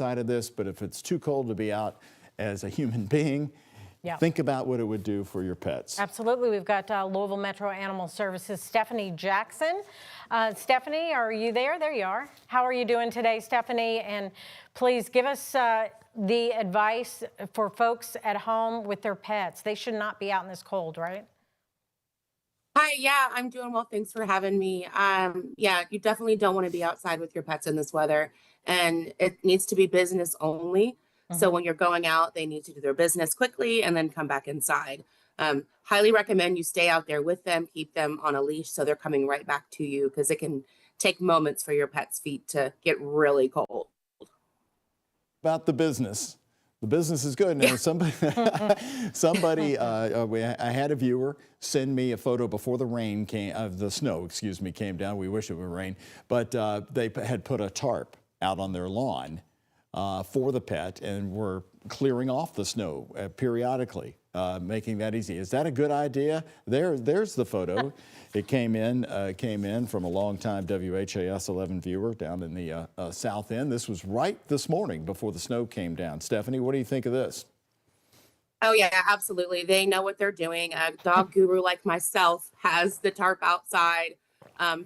side of this, but if it's too cold to be out as a human being, Yeah. think about what it would do for your pets. Absolutely. We've got Louisville Metro Animal Services, Stephanie Jackson. Stephanie, are you there? There you are. How are you doing today, Stephanie? And please give us the advice for folks at home with their pets. They should not be out in this cold, right? Hi, yeah, I'm doing well. Thanks for having me. Yeah, you definitely don't want to be outside with your pets in this weather, and it needs to be business only. So when you're going out, they need to do their business quickly and then come back inside. Highly recommend you stay out there with them, keep them on a leash so they're coming right back to you, because it can take moments for your pet's feet to get really cold. About the business. The business is good. Now, I had a viewer send me a photo before the snow came down. We wish it would rain, but they had put a tarp out on their lawn for the pet and were clearing off the snow periodically, making that easy. Is that a good idea? There's the photo. It came in from a longtime WHAS 11 viewer down in the South End. This was right this morning before the snow came down. Stephanie, what do you think of this? Oh yeah, absolutely. They know what they're doing. A dog guru like myself has the tarp outside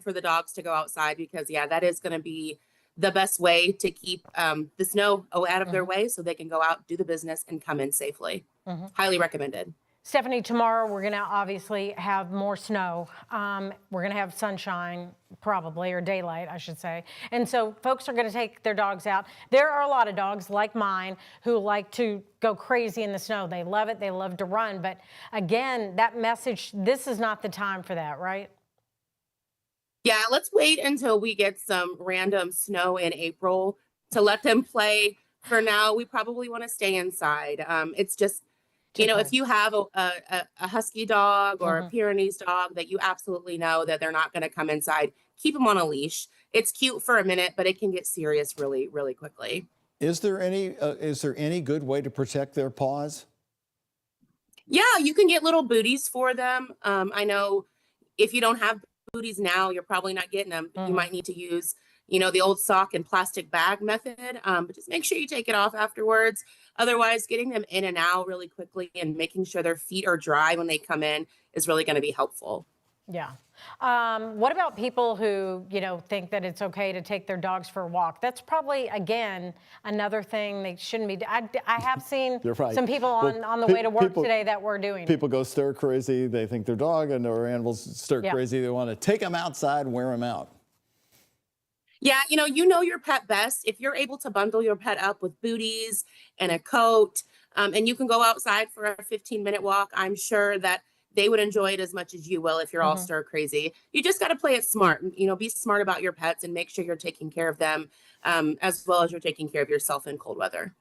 for the dogs to go outside, because yeah, that is going to be the best way to keep the snow out of their way so they can go out, do the business, and come in safely. Highly recommended. Stephanie, tomorrow we're going to obviously have more snow. We're going to have sunshine, probably, or daylight, I should say. And so folks are going to take their dogs out. There are a lot of dogs like mine who like to go crazy in the snow. They love it. They love to run. But again, that message, this is not the time for that, right? Yeah, let's wait until we get some random snow in April to let them play. For now, we probably want to stay inside. It's just, you know, if you have a husky dog or a Pyrenees dog that you absolutely know that they're not going to come inside, keep them on a leash. It's cute for a minute, but it can get serious really, really quickly. Is there any good way to protect their paws? Yeah, you can get little booties for them. I know if you don't have booties now, you're probably not getting them. You might need to use, you know, the old sock and plastic bag method, but just make sure you take it off afterwards. Otherwise, getting them in and out really quickly and making sure their feet are dry when they come in is really going to be helpful. Yeah. What about people who, you know, think that it's okay to take their dogs for a walk? That's probably, again, another thing they shouldn't be. I have seen some people on the way to work today that were doing People go stir crazy. They think their dog and their animals stir crazy. They want to take them outside and wear them out. Yeah, you know your pet best. If you're able to bundle your pet up with booties and a coat, and you can go outside for a 15-minute walk, I'm sure that they would enjoy it as much as you will if you're all stir crazy. You just got to play it smart. You know, be smart about your pets and make sure you're taking care of them as well as you're taking care of yourself in cold weather.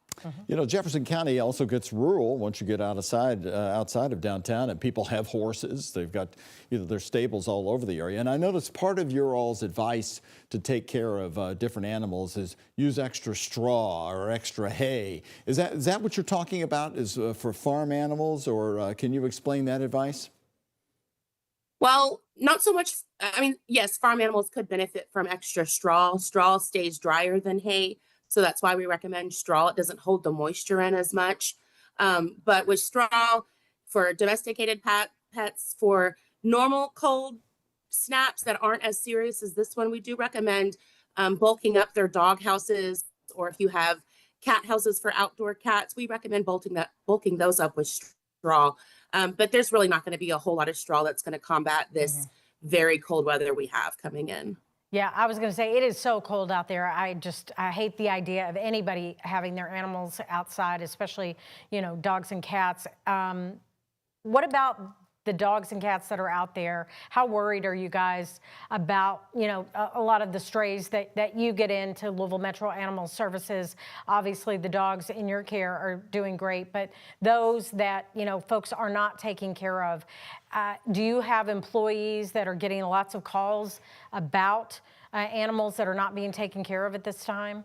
You know, Jefferson County also gets rural once you get outside of downtown, and people have horses. They've got, you know, their stables all over the area. And I noticed part of your all's advice to take care of different animals is use extra straw or extra hay. Is that what you're talking about? Is for farm animals, or can you explain that advice? Well, not so much. I mean, yes, farm animals could benefit from extra straw. Straw stays drier than hay. So that's why we recommend straw. It doesn't hold the moisture in as much. But with straw, for domesticated pets, for normal cold snaps that aren't as serious as this one, we do recommend bulking up their dog houses, or if you have cat houses for outdoor cats, we recommend bulking those up with straw. But there's really not going to be a whole lot of straw that's going to combat this very cold weather we have coming in. Yeah, I was going to say, it is so cold out there. I hate the idea of anybody having their animals outside, especially, you know, dogs and cats. What about the dogs and cats that are out there? How worried are you guys about, you know, a lot of the strays that you get into Louisville Metro Animal Services? Obviously, the dogs in your care are doing great, but those that, you know, folks are not taking care of, do you have employees that are getting lots of calls about animals that are not being taken care of at this time?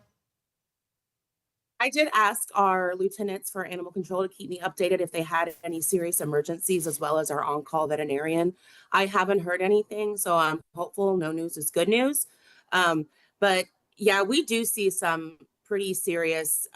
I did ask our lieutenants for animal control to keep me updated if they had any serious emergencies, as well as our on-call veterinarian. I haven't heard anything, so I'm hopeful. No news is good news. But yeah, we do see some pretty serious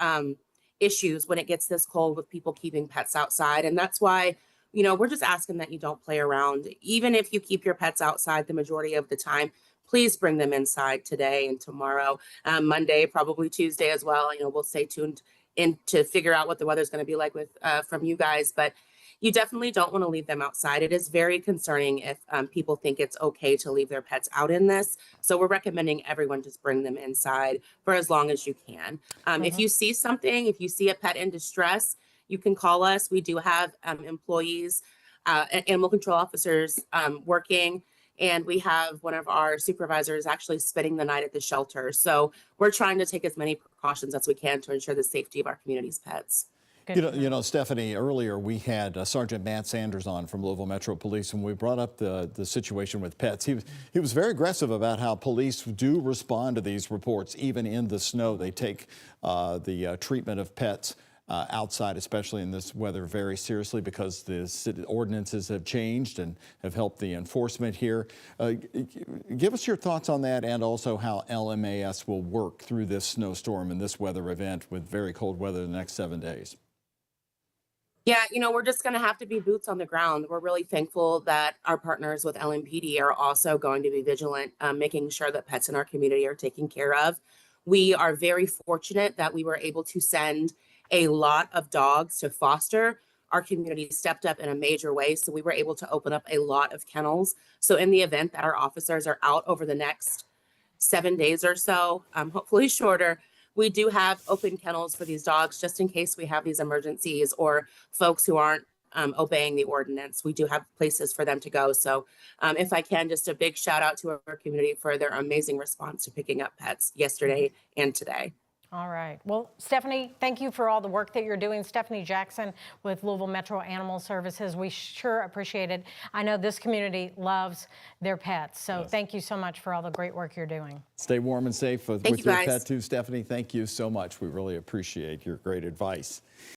issues when it gets this cold with people keeping pets outside. And that's why, we're just asking that you don't play around. Even if you keep your pets outside the majority of the time, please bring them inside today and tomorrow, Monday, probably Tuesday as well. We'll stay tuned in to figure out what the weather's going to be like with from you guys, but you definitely don't want to leave them outside. It is very concerning if people think it's okay to leave their pets out in this. So we're recommending everyone just bring them inside for as long as you can. If you see something, if you see a pet in distress, you can call us. We do have employees, animal control officers working, and we have one of our supervisors actually spending the night at the shelter. So we're trying to take as many precautions as we can to ensure the safety of our community's pets. Stephanie, earlier we had Sergeant Matt Sanders on from Louisville Metro Police, and we brought up the situation with pets. He was very aggressive about how police do respond to these reports, even in the snow. They take the treatment of pets outside, especially in this weather, very seriously because the city ordinances have changed and have helped the enforcement here. Give us your thoughts on that, and also how LMAS will work through this snowstorm and this weather event with very cold weather the next 7 days. Yeah, we're just going to have to be boots on the ground. We're really thankful that our partners with LMPD are also going to be vigilant, making sure that pets in our community are taken care of. We are very fortunate that we were able to send a lot of dogs to foster. Our community stepped up in a major way, so we were able to open up a lot of kennels. So in the event that our officers are out over the next 7 days or so, hopefully shorter, we do have open kennels for these dogs just in case we have these emergencies or folks who aren't obeying the ordinance. We do have places for them to go. So if I can, just a big shout out to our community for their amazing response to picking up pets yesterday and today. All right. Well, Stephanie, thank you for all the work that you're doing. Stephanie Jackson with Louisville Metro Animal Services. We sure appreciate it. I know this community loves their pets. So Thank you so much for all the great work you're doing. Stay warm and safe with your pet too, Stephanie. Thank you so much. We really appreciate your great advice.